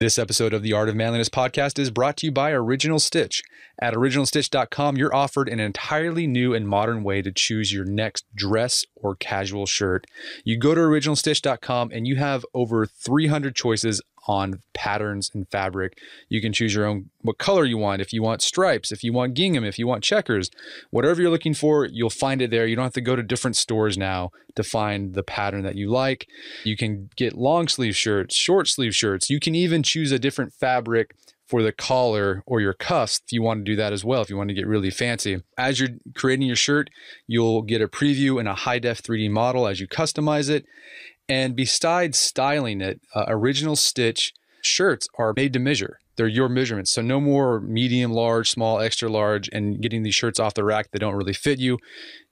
This episode of the Art of Manliness podcast is brought to you by Original Stitch. At originalstitch.com, you're offered an entirely new and modern way to choose your next dress or casual shirt. You go to originalstitch.com and you have over 300 choices on patterns and fabric. You can choose your own, what color you want, if you want stripes, if you want gingham, if you want checkers, whatever you're looking for, you'll find it there. You don't have to go to different stores now to find the pattern that you like. You can get long sleeve shirts, short sleeve shirts. You can even choose a different fabric for the collar or your cuffs if you want to do that as well, if you want to get really fancy. As you're creating your shirt, you'll get a preview and a high-def 3D model as you customize it. And besides styling it, Original Stitch shirts are made to measure. They're your measurements. So no more medium, large, small, extra large, and getting these shirts off the rack that don't really fit you.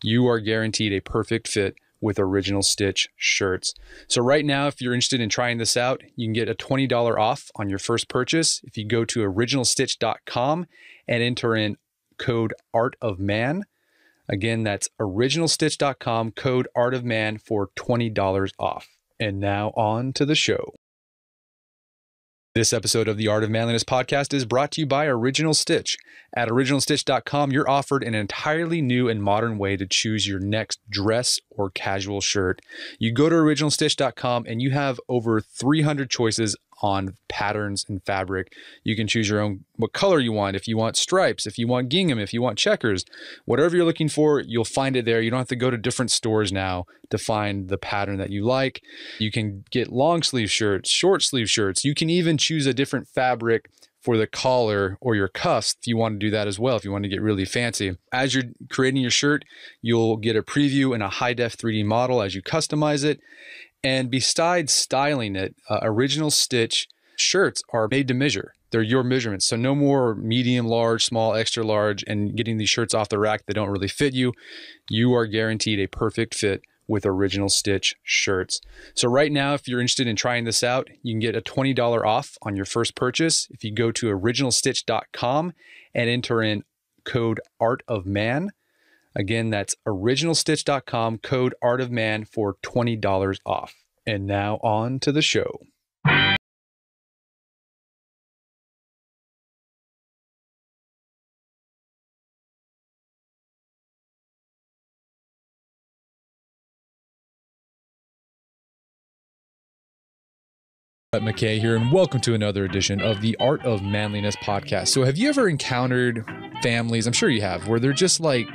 You are guaranteed a perfect fit with Original Stitch shirts. So right now, if you're interested in trying this out, you can get a $20 off on your first purchase if you go to originalstitch.com and enter in code ARTOFMAN. Again, that's originalstitch.com, code ARTOFMAN for $20 off. And now on to the show. This episode of the Art of Manliness podcast is brought to you by Original Stitch. At originalstitch.com, you're offered an entirely new and modern way to choose your next dress or casual shirt. You go to originalstitch.com and you have over 300 choices on patterns and fabric. You can choose your own, what color you want, if you want stripes, if you want gingham, if you want checkers, whatever you're looking for, you'll find it there. You don't have to go to different stores now to find the pattern that you like. You can get long sleeve shirts, short sleeve shirts. You can even choose a different fabric for the collar or your cuffs if you want to do that as well, if you want to get really fancy. As you're creating your shirt, you'll get a preview and a high-def 3D model as you customize it. And besides styling it, Original Stitch shirts are made to measure. They're your measurements. So no more medium, large, small, extra large, and getting these shirts off the rack that don't really fit you. You are guaranteed a perfect fit with Original Stitch shirts. So right now, if you're interested in trying this out, you can get a $20 off on your first purchase if you go to originalstitch.com and enter in code ARTOFMAN. Again, that's originalstitch.com, code ARTOFMAN for $20 off. And now on to the show. McKay here, and welcome to another edition of the Art of Manliness podcast. So have you ever encountered families, I'm sure you have, where they're just like,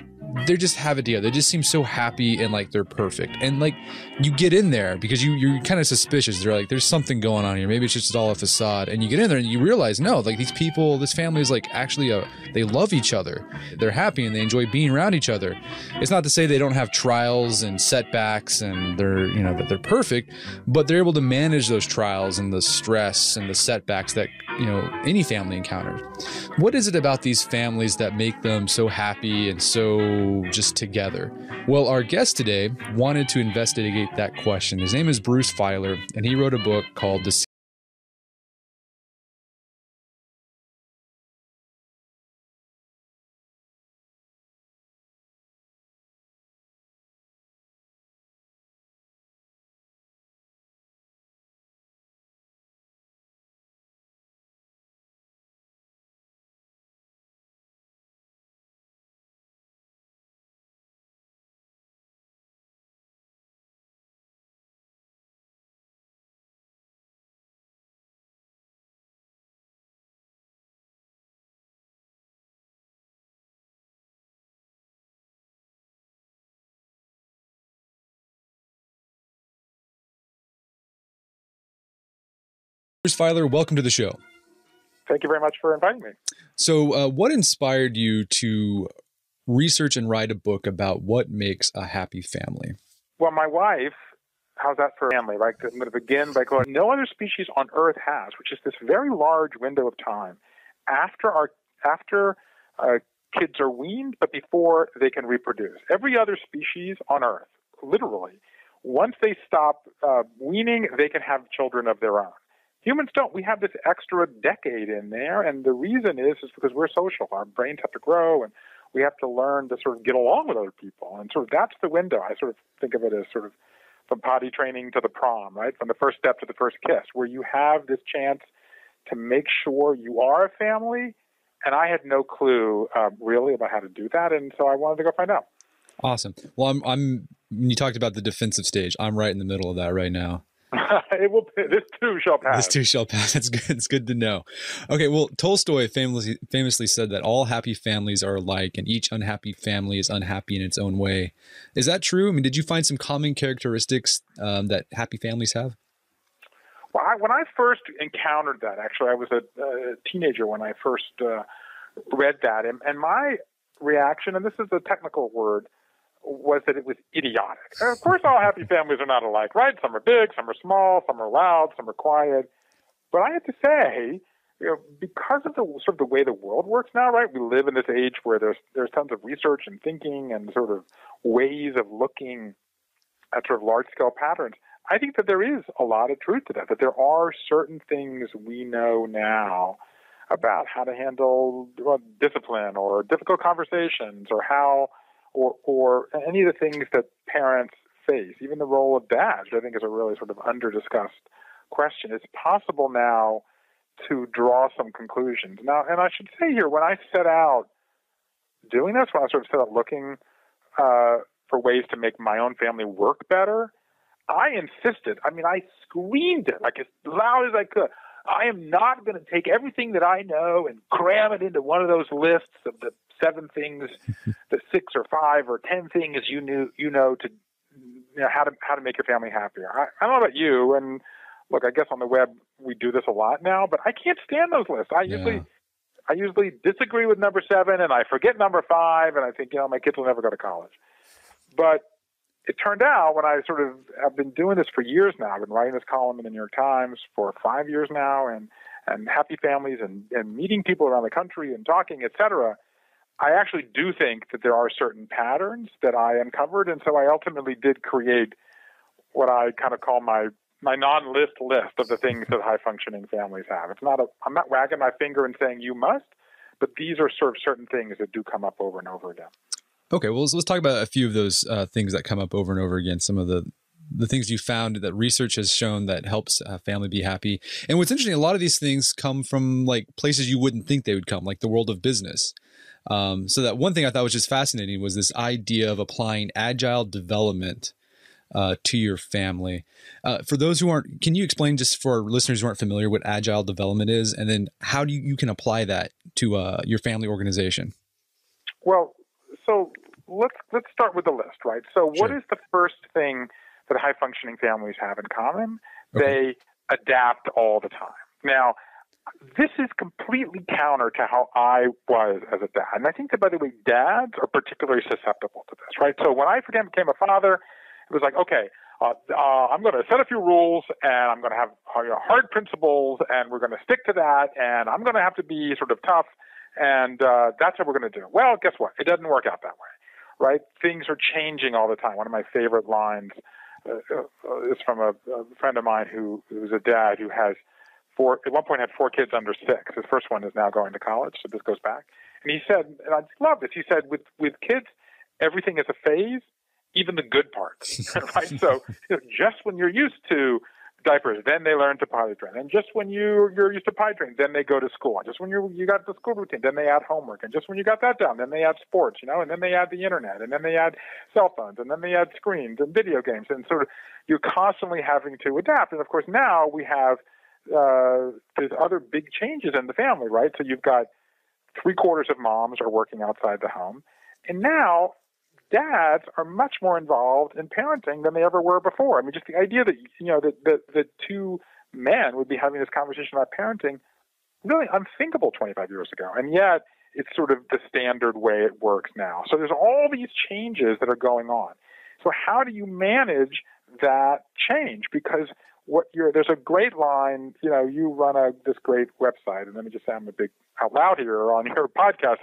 they just have it together. They just seem so happy and like they're perfect. And like you get in there because you're kind of suspicious. They're like, there's something going on here. Maybe it's just all a facade. And you get in there and you realize, no, like these people, this family is like actually they love each other. They're happy and they enjoy being around each other. It's not to say they don't have trials and setbacks and they're, you know, that they're perfect, but they're able to manage those trials and the stress and the setbacks that, you know, any family encounters. What is it about these families that make them so happy and so just together? Well, our guest today wanted to investigate that question. His name is Bruce Feiler, and he wrote a book called The Bruce Feiler, welcome to the show. Thank you very much for inviting me. So what inspired you to research and write a book about what makes a happy family? Well, my wife, how's that for family? Like, I'm going to begin by going, no other species on Earth has, which is this very large window of time after kids are weaned, but before they can reproduce. Every other species on Earth, literally, once they stop weaning, they can have children of their own. Humans don't. We have this extra decade in there, and the reason is because we're social. Our brains have to grow, and we have to learn to sort of get along with other people. And sort of that's the window. I sort of think of it as sort of from potty training to the prom, right? From the first step to the first kiss, where you have this chance to make sure you are a family. And I had no clue really about how to do that. And so I wanted to go find out. Awesome. Well, you talked about the defensive stage. I'm right in the middle of that right now. This too shall pass. This too shall pass. That's good. It's good to know. Okay. Well, Tolstoy famously said that all happy families are alike and each unhappy family is unhappy in its own way. Is that true? I mean, did you find some common characteristics that happy families have? Well, when I first encountered that, actually, I was a teenager when I first read that. And my reaction, and this is a technical word, was that it was idiotic. And of course, all happy families are not alike, right? Some are big, some are small, some are loud, some are quiet. But I have to say, because of the sort of the way the world works now, right? We live in this age where there's tons of research and thinking and sort of ways of looking at sort of large-scale patterns. I think that there is a lot of truth to that there are certain things we know now about how to handle discipline or difficult conversations or how or any of the things that parents face, even the role of dads, which I think is a really sort of under-discussed question. It's possible now to draw some conclusions. Now, and I should say here, when I set out doing this, when I sort of set out looking for ways to make my own family work better, I insisted. I mean, I screamed it like as loud as I could. I am not going to take everything that I know and cram it into one of those lists of the 7 things, the 6 or 5 or 10 things you know to how to make your family happier. I don't know about you, and look, I guess on the web we do this a lot now, but I can't stand those lists. I usually disagree with number 7, and I forget number 5, and I think my kids will never go to college. But it turned out when I sort of have been doing this for years now, I've been writing this column in the New York Times for 5 years now, and happy families and meeting people around the country and talking, et cetera, I actually do think that there are certain patterns that I uncovered, and so I ultimately did create what I kind of call my non-list list of the things that high-functioning families have. I'm not wagging my finger and saying you must, but these are sort of certain things that do come up over and over again. Okay, well, let's talk about a few of those things that come up over and over again. Some of the things you found that research has shown that helps a family be happy. And what's interesting, a lot of these things come from like places you wouldn't think they would come, like the world of business. So that one thing I thought was just fascinating was this idea of applying agile development to your family. For those who aren't, can you explain just for listeners who aren't familiar what agile development is, and then how you can apply that to your family organization? Well, so let's start with the list, right? So what is the first thing that high-functioning families have in common? Okay. They adapt all the time. Now, this is completely counter to how I was as a dad. And I think that, by the way, dads are particularly susceptible to this, right? So when I became a father, it was like, okay, I'm going to set a few rules, and I'm going to have hard principles, and we're going to stick to that, and I'm going to have to be sort of tough, and that's what we're going to do. Well, guess what? It doesn't work out that way, right? Things are changing all the time. One of my favorite lines is from a friend of mine who's a dad who has at one point had 4 kids under 6. His first one is now going to college, so this goes back. And he said, and I love this, he said, with kids, everything is a phase, even the good parts, right? So just when you're used to diapers, then they learn to potty train. And just when you're used to potty training, then they go to school. And just when you got the school routine, then they add homework. And just when you got that down, then they add sports, and then they add the internet, and then they add cell phones, and then they add screens and video games. And sort of you're constantly having to adapt. And of course, now we have there's other big changes in the family, right? So you've got 3/4 of moms are working outside the home. And now dads are much more involved in parenting than they ever were before. I mean, just the idea that, that 2 men would be having this conversation about parenting, really unthinkable 25 years ago. And yet it's sort of the standard way it works now. So there's all these changes that are going on. So how do you manage that change? Because there's a great line, you run this great website, and let me just say I'm a big out loud here on your podcast.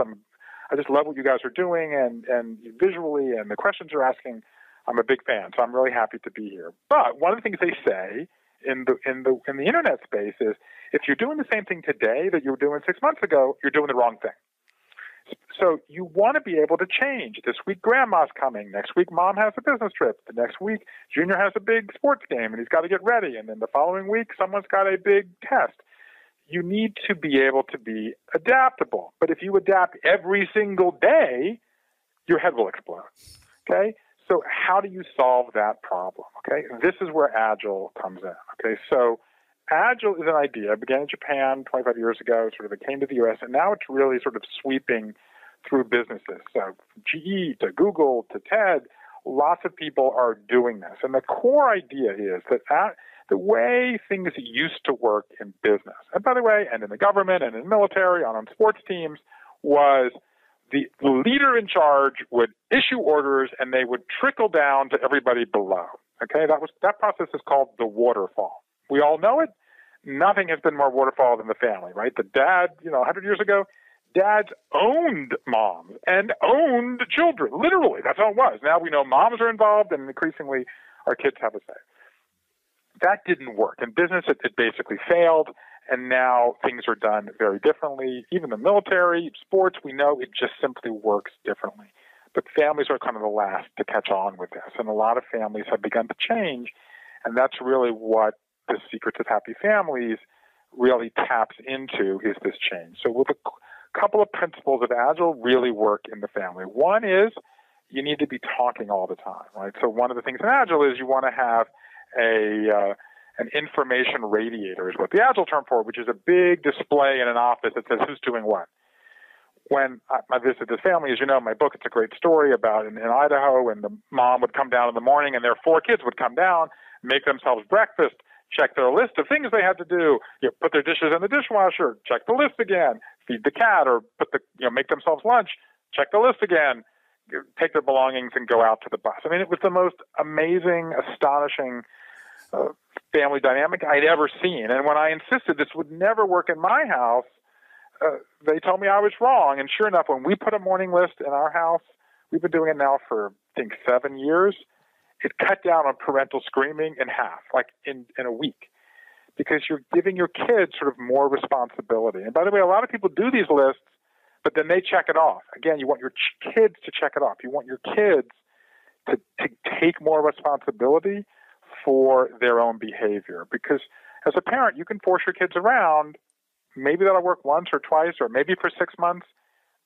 I just love what you guys are doing, and visually, and the questions you're asking. I'm a big fan, so I'm really happy to be here. But one of the things they say in the internet space is, if you're doing the same thing today that you were doing 6 months ago, you're doing the wrong thing. So you want to be able to change. This week, grandma's coming. Next week, mom has a business trip. The next week, Junior has a big sports game, and he's got to get ready. And then the following week, someone's got a big test. you need to be able to be adaptable. But if you adapt every single day, your head will explode. Okay? So how do you solve that problem? Okay? This is where Agile comes in. Okay? So Agile is an idea. It began in Japan 25 years ago, sort of it came to the US, and now it's really sort of sweeping through businesses. So GE to Google to TED, lots of people are doing this. And the core idea is that the way things used to work in business, and by the way, and in the government and in the military, on sports teams, was the leader in charge would issue orders and they would trickle down to everybody below. Okay, that process is called the waterfall. We all know it. Nothing has been more waterfall than the family, right? The dad, 100 years ago, dads owned moms and owned children. Literally, that's how it was. Now we know moms are involved, and increasingly our kids have a say. That didn't work. In business, it basically failed, and now things are done very differently. Even the military, sports, we know it just simply works differently. But families are kind of the last to catch on with this, and a lot of families have begun to change, and that's really what the Secrets of Happy Families really taps into, is this change. So with a couple of principles of Agile really work in the family. One is you need to be talking all the time, right? So one of the things in Agile is you want to have an information radiator, is what the Agile term for, which is a big display in an office that says who's doing what. When I visited this family, as you know, in my book, it's a great story about in Idaho, and the mom would come down in the morning, and their 4 kids would come down, make themselves breakfast, check their list of things they had to do, put their dishes in the dishwasher, check the list again, feed the cat, or make themselves lunch, check the list again, take their belongings, and go out to the bus. I mean, it was the most amazing, astonishing family dynamic I'd ever seen. And when I insisted this would never work in my house, they told me I was wrong. And sure enough, when we put a morning list in our house, we've been doing it now for, I think, 7 years, it cut down on parental screaming in half, like in a week, because you're giving your kids sort of more responsibility. And by the way, a lot of people do these lists, but then they check it off. Again, you want your kids to check it off. You want your kids to take more responsibility for their own behavior. Because as a parent, you can force your kids around. Maybe that'll work once or twice, or maybe for 6 months.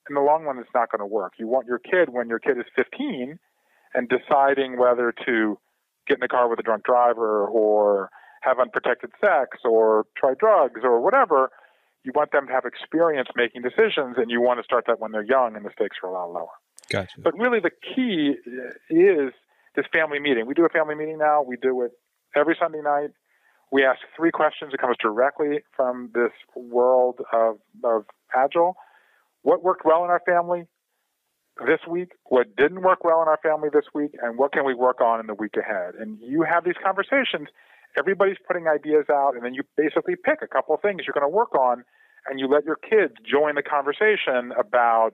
In the long run, it's not going to work. You want your kid, when your kid is 15 and deciding whether to get in the car with a drunk driver or have unprotected sex or try drugs or whatever, you want them to have experience making decisions, and you want to start that when they're young and the stakes are a lot lower. Gotcha. But really the key is this family meeting. We do a family meeting now. We do it every Sunday night. We ask 3 questions. It comes directly from this world of Agile. What worked well in our family this week? What didn't work well in our family this week? And what can we work on in the week ahead? And you have these conversations. Everybody's putting ideas out, and then you basically pick a couple of things you're going to work on, and you let your kids join the conversation about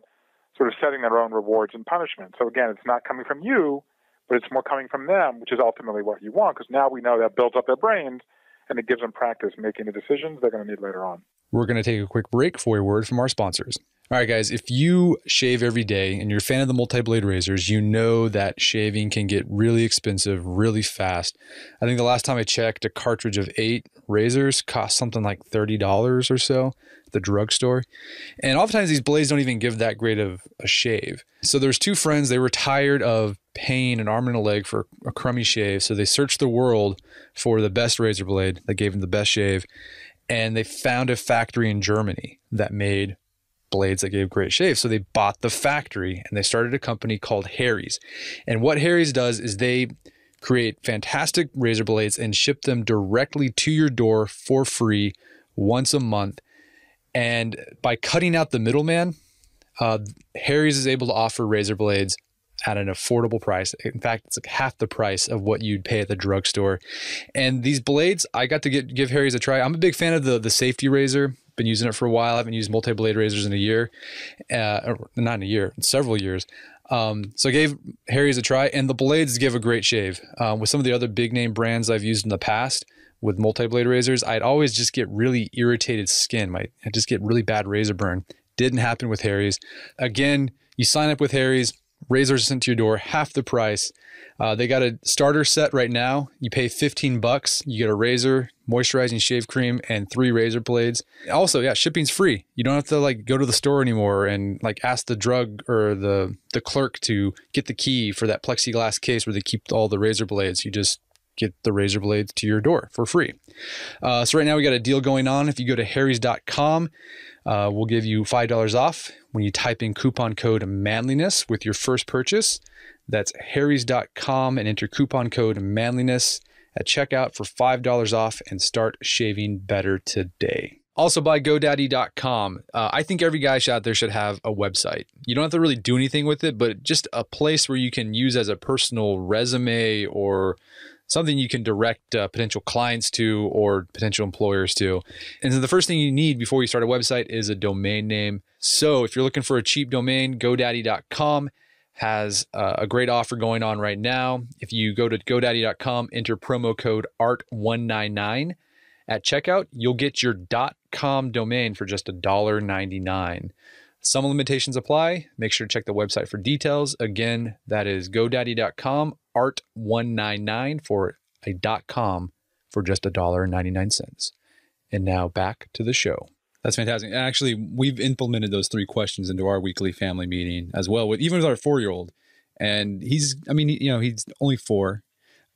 sort of setting their own rewards and punishments. So again, it's not coming from you, but it's more coming from them, which is ultimately what you want, because now we know that builds up their brains, and it gives them practice making the decisions they're going to need later on. We're going to take a quick break for a word from our sponsors. All right, guys, if you shave every day and you're a fan of the multi-blade razors, you know that shaving can get really expensive really fast. I think the last time I checked, a cartridge of 8 razors cost something like $30 or so at the drugstore. And oftentimes these blades don't even give that great of a shave. So there's 2 friends, they were tired of paying an arm and a leg for a crummy shave. So they searched the world for the best razor blade that gave them the best shave. And they found a factory in Germany that made blades that gave great shave. So they bought the factory and they started a company called Harry's. And what Harry's does is they create fantastic razor blades and ship them directly to your door for free once a month. And by cutting out the middleman, Harry's is able to offer razor blades at an affordable price. In fact, it's like half the price of what you'd pay at the drugstore. And these blades, I got to give Harry's a try. I'm a big fan of the safety razor. Been using it for a while. I haven't used multi-blade razors in a year, not in a year, in several years. So I gave Harry's a try, and the blades give a great shave. With some of the other big name brands I've used in the past with multi-blade razors, I'd always just get really irritated skin. I'd just get really bad razor burn. Didn't happen with Harry's. Again, you sign up with Harry's, razors sent to your door, half the price. They got a starter set right now. You pay $15. You get a razor, moisturizing shave cream, and 3 razor blades. Also, yeah, shipping's free. You don't have to like go to the store anymore and like ask the drug or the clerk to get the key for that plexiglass case where they keep all the razor blades. You just get the razor blades to your door for free. So right now we got a deal going on. If you go to harrys.com, we'll give you $5 off when you type in coupon code manliness with your first purchase. That's harrys.com and enter coupon code manliness at checkout for $5 off and start shaving better today. Also by GoDaddy.com. I think every guy out there should have a website. You don't have to really do anything with it, but just a place where you can use as a personal resume or something you can direct potential clients to or potential employers to. And so the first thing you need before you start a website is a domain name. So if you're looking for a cheap domain, GoDaddy.com has a great offer going on right now. If you go to GoDaddy.com, enter promo code ART199 at checkout, you'll get your .com domain for just $1.99. Some limitations apply. Make sure to check the website for details. Again, that is GoDaddy.com, ART199 for a .com for just $1.99. And now back to the show. That's fantastic. Actually, we've implemented those 3 questions into our weekly family meeting as well, even with our 4-year-old. And he's only 4,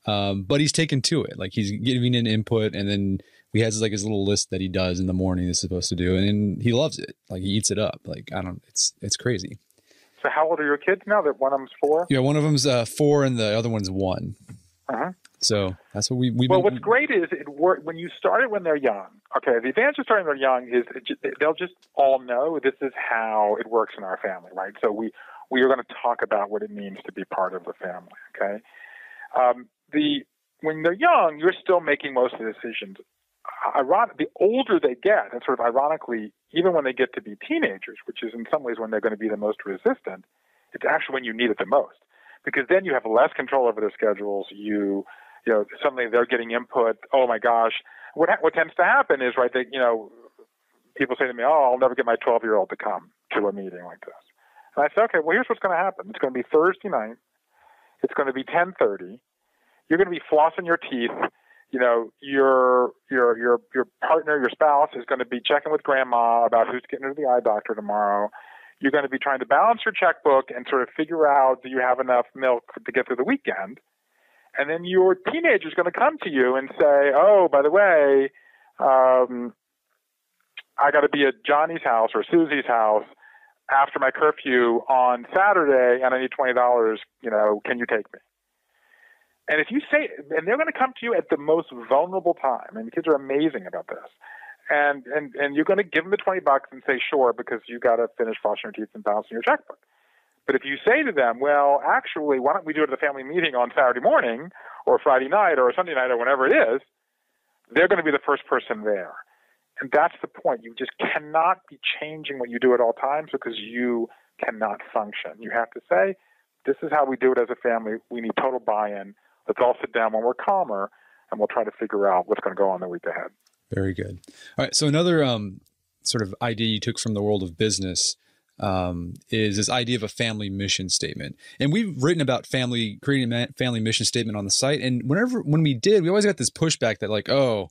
but he's taken to it. Like he's giving in input, and then he has like his little list that he does in the morning he's supposed to do, and he loves it. Like he eats it up. Like it's crazy. So how old are your kids now? That one of them's 4? Yeah, one of them's 4, and the other one's 1. Uh-huh. So that's what we've Well, what's great is it work when you start it when they're young. Okay, the advantage of starting when they're young is they'll just all know this is how it works in our family, right? So we are going to talk about what it means to be part of the family. Okay, when they're young, you're still making most of the decisions. The older they get, and sort of ironically, even when they get to be teenagers, which is in some ways when they're going to be the most resistant, it's actually when you need it the most, because then you have less control over their schedules. You know, suddenly they're getting input. Oh my gosh, what tends to happen is, right, that, people say to me, oh, I'll never get my 12-year-old to come to a meeting like this. And I say, okay, well, here's what's going to happen. It's going to be Thursday night. It's going to be 10:30. You're going to be flossing your teeth. Your partner, your spouse is going to be checking with grandma about who's getting to the eye doctor tomorrow. You're going to be trying to balance your checkbook and sort of figure out, do you have enough milk to get through the weekend? And then your teenager is going to come to you and say, oh, by the way, I got to be at Johnny's house or Susie's house after my curfew on Saturday, and I need $20. Can you take me? And if you say, and they're going to come to you at the most vulnerable time, and kids are amazing about this. And you're going to give them the $20 and say, sure, because you got to finish flossing your teeth and balancing your checkbook. But if you say to them, well, actually, why don't we do it at the family meeting on Saturday morning or Friday night or Sunday night or whenever it is, they're going to be the first person there. And that's the point. You just cannot be changing what you do at all times because you cannot function. You have to say, this is how we do it as a family. We need total buy-in. Let's all sit down when we're calmer, and we'll try to figure out what's going to go on the week ahead. Very good. All right. So another sort of idea you took from the world of business is this idea of a family mission statement. And we've written about creating a family mission statement on the site. And when we did, we always got this pushback that like, oh,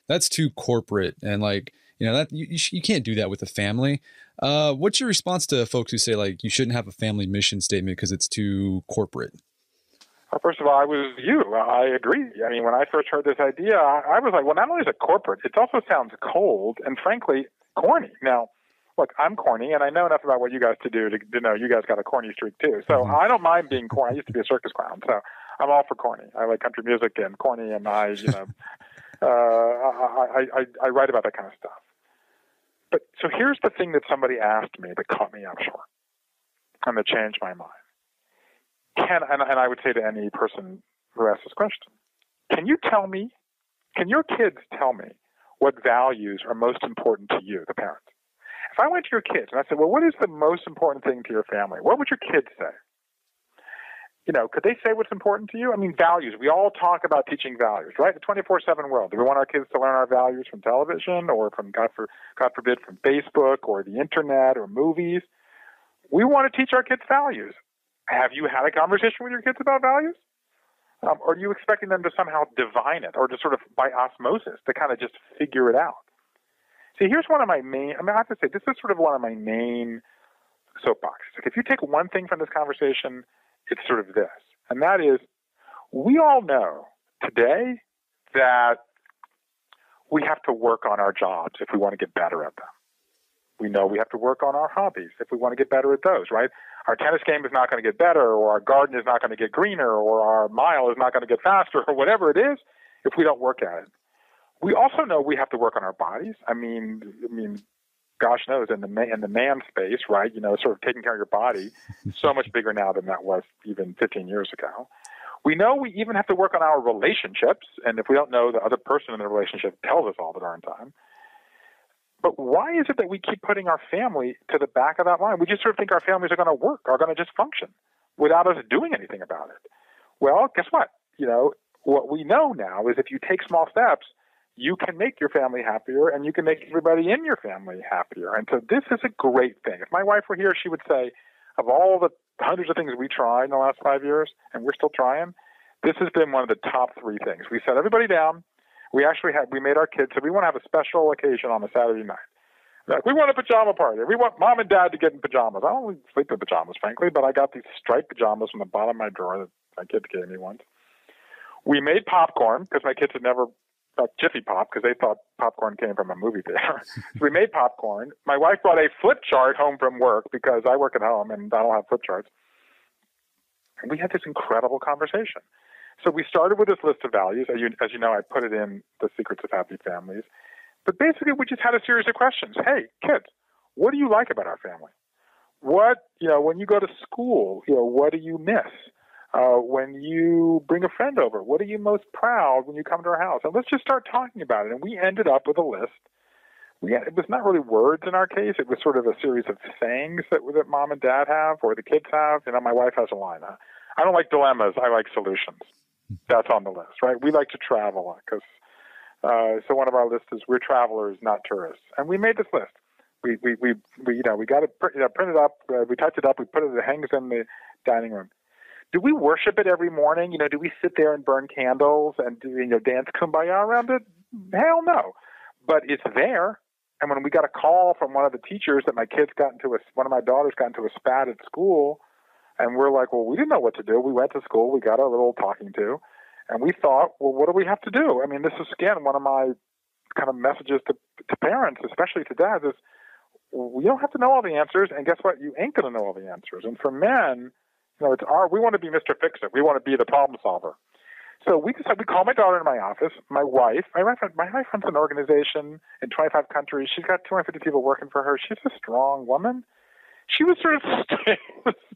that's too corporate. And like, that you can't do that with a family. What's your response to folks who say like, you shouldn't have a family mission statement because it's too corporate? Well, first of all, I was you. I agree. I mean, when I first heard this idea, I was like, well, not only is it corporate, it also sounds cold and frankly corny. Now, look, I'm corny, and I know enough about what you guys to know you guys got a corny streak too. So I don't mind being corny. I used to be a circus clown, so I'm all for corny. I like country music and corny, and I write about that kind of stuff. But so here's the thing that somebody asked me that caught me up short, and that changed my mind. And I would say to any person who asks this question, can your kids tell me what values are most important to you, the parents? If I went to your kids and I said, well, what is the most important thing to your family? What would your kids say? Could they say what's important to you? I mean, values. We all talk about teaching values, right? The 24/7 world. Do we want our kids to learn our values from television or from, God forbid, from Facebook or the internet or movies? We want to teach our kids values. Have you had a conversation with your kids about values? Or are you expecting them to somehow divine it or to sort of by osmosis to kind of just figure it out? See, here's one of my main, I have to say, this is sort of one of my main soapboxes. Like if you take one thing from this conversation, it's sort of this, and that is we all know today that we have to work on our jobs if we want to get better at them. We know we have to work on our hobbies if we want to get better at those, right? Our tennis game is not going to get better, or our garden is not going to get greener, or our mile is not going to get faster, or whatever it is, if we don't work at it. We also know we have to work on our bodies. I mean, gosh knows, in the man space, right? Sort of taking care of your body, so much bigger now than that was even 15 years ago. We know we even have to work on our relationships, and if we don't know, the other person in the relationship tells us all the darn time. But why is it that we keep putting our family to the back of that line? We just sort of think our families are going to work, are going to just function without us doing anything about it. Well, guess what? What we know now is if you take small steps, you can make your family happier and you can make everybody in your family happier. And so this is a great thing. If my wife were here, she would say, of all the hundreds of things we tried in the last 5 years, and we're still trying, this has been one of the top 3 things. We set everybody down. We made our kids, so we want to have a special occasion on a Saturday night. Like, we want a pajama party. We want mom and dad to get in pajamas. I don't really sleep in pajamas, frankly, but I got these striped pajamas from the bottom of my drawer that my kids gave me once. We made popcorn because my kids had never Jiffy Pop because they thought popcorn came from a movie theater. So we made popcorn. My wife brought a flip chart home from work because I work at home and I don't have flip charts. And we had this incredible conversation. So we started with this list of values. As you know, I put it in The Secrets of Happy Families. But basically, we just had a series of questions. Hey, kids, what do you like about our family? What, when you go to school, what do you miss? When you bring a friend over, what are you most proud when you come to our house? And let's just start talking about it. And we ended up with a list. It was not really words in our case. It was sort of a series of sayings that mom and dad have or the kids have. My wife has a line. I don't like dilemmas. I like solutions. That's on the list, right? We like to travel because so one of our lists is we're travelers, not tourists. And we made this list. We got it printed up. We typed it up. We put it. It hangs in the dining room. Do we worship it every morning? Do we sit there and burn candles and dance kumbaya around it? Hell no. But it's there. And when we got a call from one of the teachers that one of my daughters got into a spat at school, and we're like, well, we didn't know what to do. We went to school. We got a little talking to, and we thought, well, what do we have to do? I mean, this is again one of my kind of messages to parents, especially to dads, is we don't have to know all the answers. And guess what? You ain't going to know all the answers. And for men, we want to be Mr. Fix-It. We want to be the problem solver. So we decided, we called my daughter in my office, my wife runs an organization in 25 countries. She's got 250 people working for her. She's a strong woman. She was sort of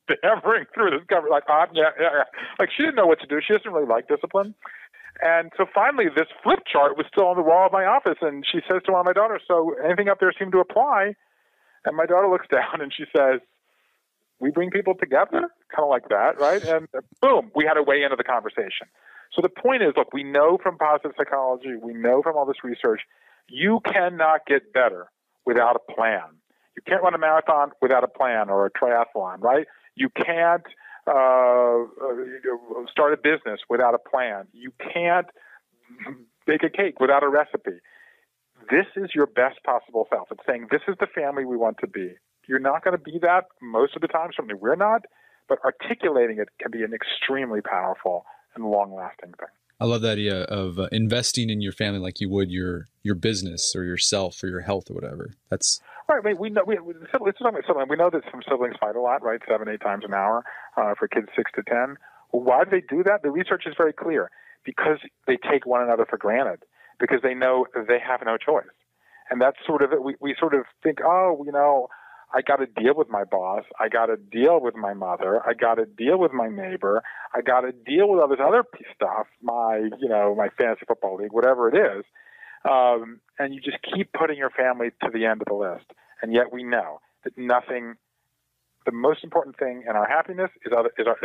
stammering through this cover, like, yeah. Like she didn't know what to do. She doesn't really like discipline. And so finally, this flip chart was still on the wall of my office. And she says to one of my daughters, so anything up there seemed to apply? And my daughter looks down and she says, we bring people together, kind of like that, right? And boom, we had a way into the conversation. So the point is, look, we know from positive psychology, we know from all this research, you cannot get better without a plan. You can't run a marathon without a plan or a triathlon, right? You can't start a business without a plan. You can't bake a cake without a recipe. This is your best possible self. It's saying this is the family we want to be. You're not going to be that most of the time. Certainly we're not. But articulating it can be an extremely powerful and long-lasting thing. I love the idea of investing in your family like you would your business or yourself or your health or whatever. That's right. I mean, we know we know that some siblings fight a lot, right? 7-8 times an hour for kids 6 to 10. Well, why do they do that? The research is very clear. Because they take one another for granted. Because they know they have no choice. And that's sort of it. We sort of think, I got to deal with my boss. I got to deal with my mother. I got to deal with my neighbor. I got to deal with all this other stuff, my fantasy football league, whatever it is. And you just keep putting your family to the end of the list. And yet we know that the most important thing in our happiness is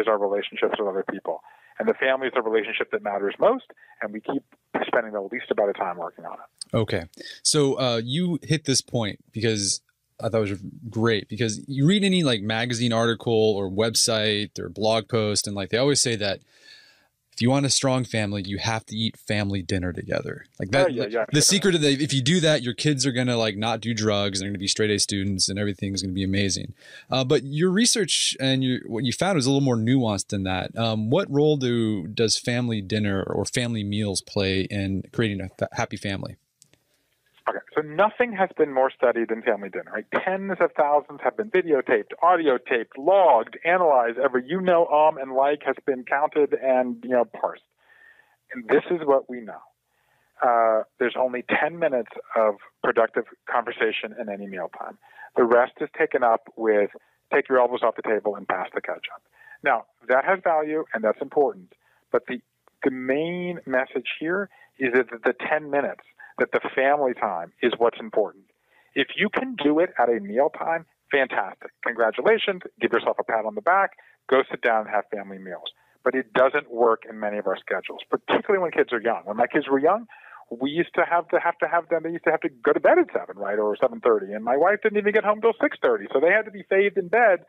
our relationships with other people. And the family is the relationship that matters most. And we keep spending the least amount of time working on it. Okay. So you hit this point because I thought it was great, because you read any like magazine article or website or blog post, and like they always say that if you want a strong family, you have to eat family dinner together. Like that. Yeah. The secret of that, if you do that, your kids are going to like not do drugs. They're going to be straight A students and everything's going to be amazing. But your research and what you found was a little more nuanced than that. What role does family dinner or family meals play in creating a happy family? Okay, so nothing has been more studied than family dinner. Right? Tens of thousands have been videotaped, audio taped, logged, analyzed. Every and like has been counted and parsed. And this is what we know. There's only 10 minutes of productive conversation in any mealtime. The rest is taken up with take your elbows off the table and pass the ketchup. Now, that has value and that's important. But the main message here is that the 10 minutes, that the family time is what's important. If you can do it at a mealtime, fantastic. Congratulations. Give yourself a pat on the back. Go sit down and have family meals. But it doesn't work in many of our schedules, particularly when kids are young. When my kids were young, we used to have them. They used to have to go to bed at 7, right, or 7:30, and my wife didn't even get home till 6:30. So they had to be bathed in bed,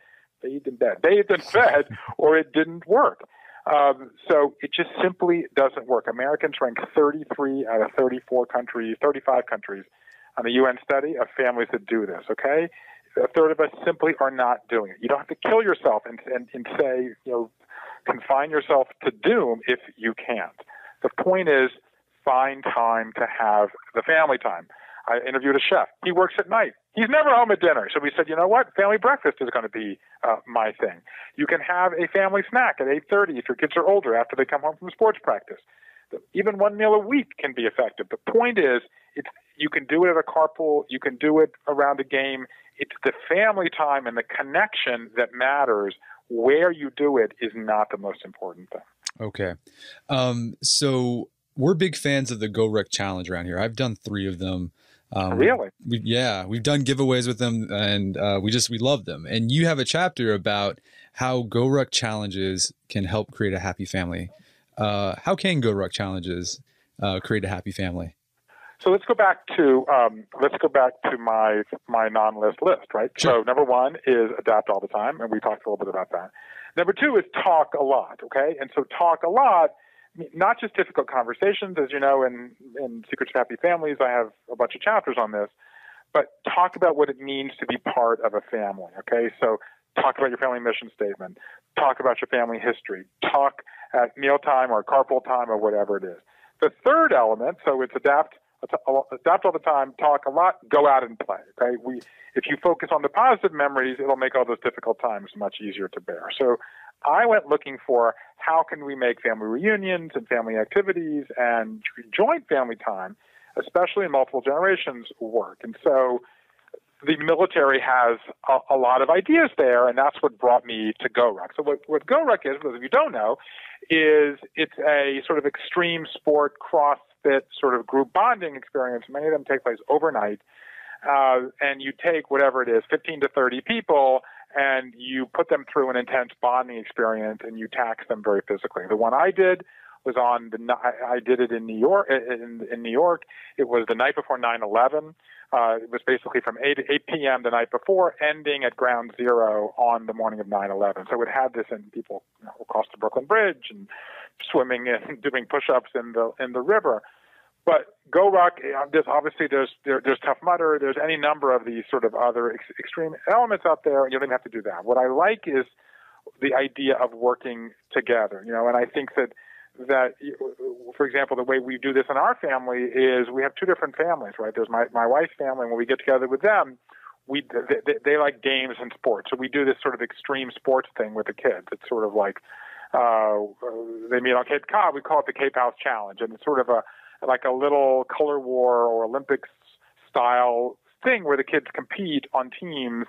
or it didn't work. So it just simply doesn't work. Americans rank 33 out of 35 countries on a UN study of families that do this, okay? A third of us simply are not doing it. You don't have to kill yourself and say, confine yourself to doom if you can't. The point is, find time to have the family time. I interviewed a chef. He works at night. He's never home at dinner. So we said, you know what? Family breakfast is going to be my thing. You can have a family snack at 8:30 if your kids are older after they come home from sports practice. Even one meal a week can be effective. The point is, you can do it at a carpool. You can do it around a game. It's the family time and the connection that matters. Where you do it is not the most important thing. Okay. So we're big fans of the Go Ruck Challenge around here. I've done 3 of them. Really? We've done giveaways with them, and we love them. And you have a chapter about how Go Ruck challenges can help create a happy family. How can Go Ruck challenges create a happy family? So let's go back to my non-list list, right? Sure. So number 1 is adapt all the time, and we talked a little bit about that. Number 2 is talk a lot, okay? And so talk a lot, not just difficult conversations, as you know, in Secrets of Happy Families, I have a bunch of chapters on this, but talk about what it means to be part of a family, okay? So talk about your family mission statement, talk about your family history, talk at mealtime or carpool time or whatever it is. The third element, so it's adapt all the time, talk a lot, go out and play, okay? If you focus on the positive memories, it'll make all those difficult times much easier to bear. So I went looking for how can we make family reunions and family activities and joint family time, especially in multiple generations, work. And so the military has a lot of ideas there, and that's what brought me to GoRuck. So what GoRuck is, for those of you who don't know, is it's a sort of extreme sport, CrossFit sort of group bonding experience. Many of them take place overnight, and you take whatever it is, 15 to 30 people, and you put them through an intense bonding experience, and you tax them very physically. The one I did was I did it in New York. In New York, it was the night before 9/11. It was basically from 8 p.m. the night before, ending at ground zero on the morning of 9/11. So it had this, and people across the Brooklyn Bridge and swimming and doing push-ups in the river. But GoRuck, obviously there's Tough Mudder, there's any number of these sort of other extreme elements out there, and you don't even have to do that. What I like is the idea of working together, and I think that, for example, the way we do this in our family is we have 2 different families, right? There's my wife's family, and when we get together with them, they like games and sports. So we do this sort of extreme sports thing with the kids. It's sort of like they meet on Cape Cod. We call it the Cape House Challenge, and it's sort of like a little color war or Olympics style thing where the kids compete on teams,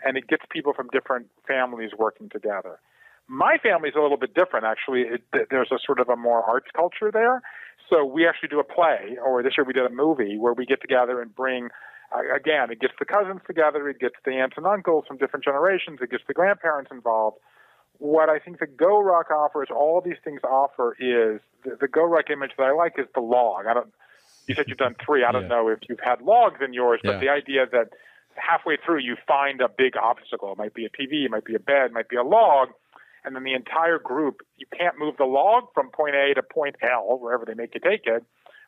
and it gets people from different families working together. My family is a little bit different, actually. There's a sort of a more arts culture there. So we actually do a play, or this year we did a movie where we get together and bring, again, it gets the cousins together, it gets the aunts and uncles from different generations, it gets the grandparents involved. What I think the GoRuck offers, all these things offer, is the GoRuck image that I like is the log. You said you've done 3. I don't know if you've had logs in yours, but the idea that halfway through you find a big obstacle. It might be a TV, it might be a bed, it might be a log, and then the entire group, you can't move the log from point A to point L, wherever they make you take it,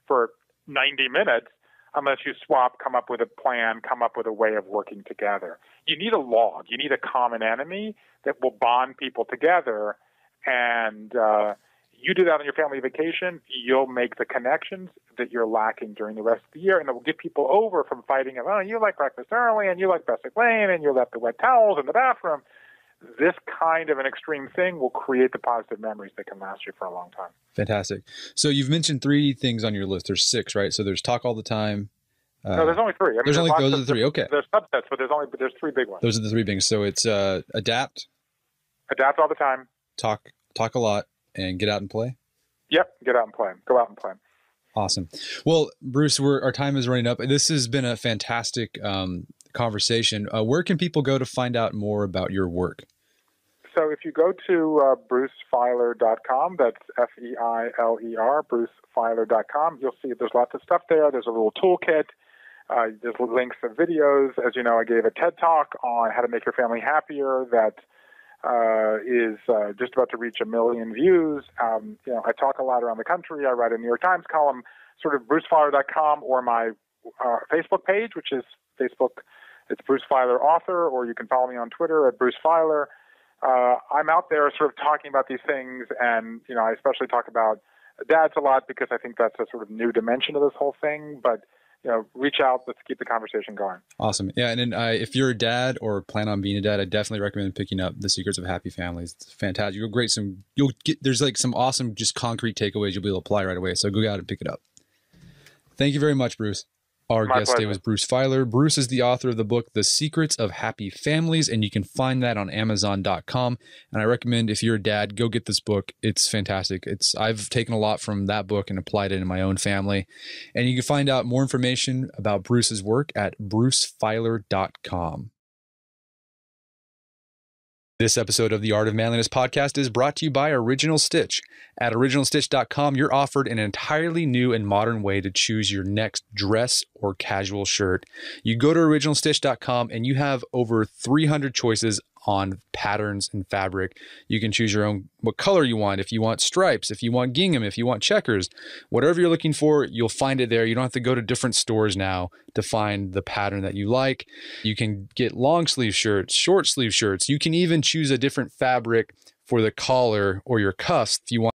for 90 minutes unless you swap, come up with a plan, come up with a way of working together. You need a log. You need a common enemy that will bond people together, and you do that on your family vacation, you'll make the connections that you're lacking during the rest of the year, and it will get people over from fighting of, oh, you like breakfast early, and you like Bessic Lane, and you left the wet towels in the bathroom. This kind of an extreme thing will create the positive memories that can last you for a long time. Fantastic. So you've mentioned 3 things on your list. There's 6, right? So there's talk all the time. No, there's only 3. I mean, those are the 3. Okay. There's subsets, but there's 3 big ones. Those are the 3 things. So it's adapt all the time, talk a lot, and get out and play. Yep, get out and play. Go out and play. Awesome. Well, Bruce, our time is running up. This has been a fantastic conversation. Where can people go to find out more about your work? So if you go to brucefeiler.com, that's Feiler, brucefeiler.com, you'll see there's lots of stuff there. There's a little toolkit. There's links to videos. As you know, I gave a TED Talk on how to make your family happier that is just about to reach 1 million views. I talk a lot around the country. I write a New York Times column, sort of brucefeiler.com, or my Facebook page, which is Facebook. It's Bruce Feiler Author, or you can follow me on Twitter at Bruce Feiler. I'm out there sort of talking about these things, and I especially talk about dads a lot because I think that's a sort of new dimension of this whole thing. But reach out. Let's keep the conversation going. Awesome. Yeah, and then if you're a dad or plan on being a dad, I definitely recommend picking up The Secrets of Happy Families. It's fantastic. There's like some awesome, just concrete takeaways you'll be able to apply right away. So go out and pick it up. Thank you very much, Bruce. Our guest today was Bruce Feiler. Bruce is the author of the book, The Secrets of Happy Families, and you can find that on Amazon.com. And I recommend, if you're a dad, go get this book. It's fantastic. I've taken a lot from that book and applied it in my own family. And you can find out more information about Bruce's work at brucefeiler.com. This episode of the Art of Manliness podcast is brought to you by Original Stitch. At originalstitch.com, you're offered an entirely new and modern way to choose your next dress or casual shirt. You go to originalstitch.com and you have over 300 choices on patterns and fabric. You can choose your own, what color you want, if you want stripes, if you want gingham, if you want checkers, whatever you're looking for, you'll find it there. You don't have to go to different stores now to find the pattern that you like. You can get long sleeve shirts, short sleeve shirts. You can even choose a different fabric for the collar or your cuffs if you want.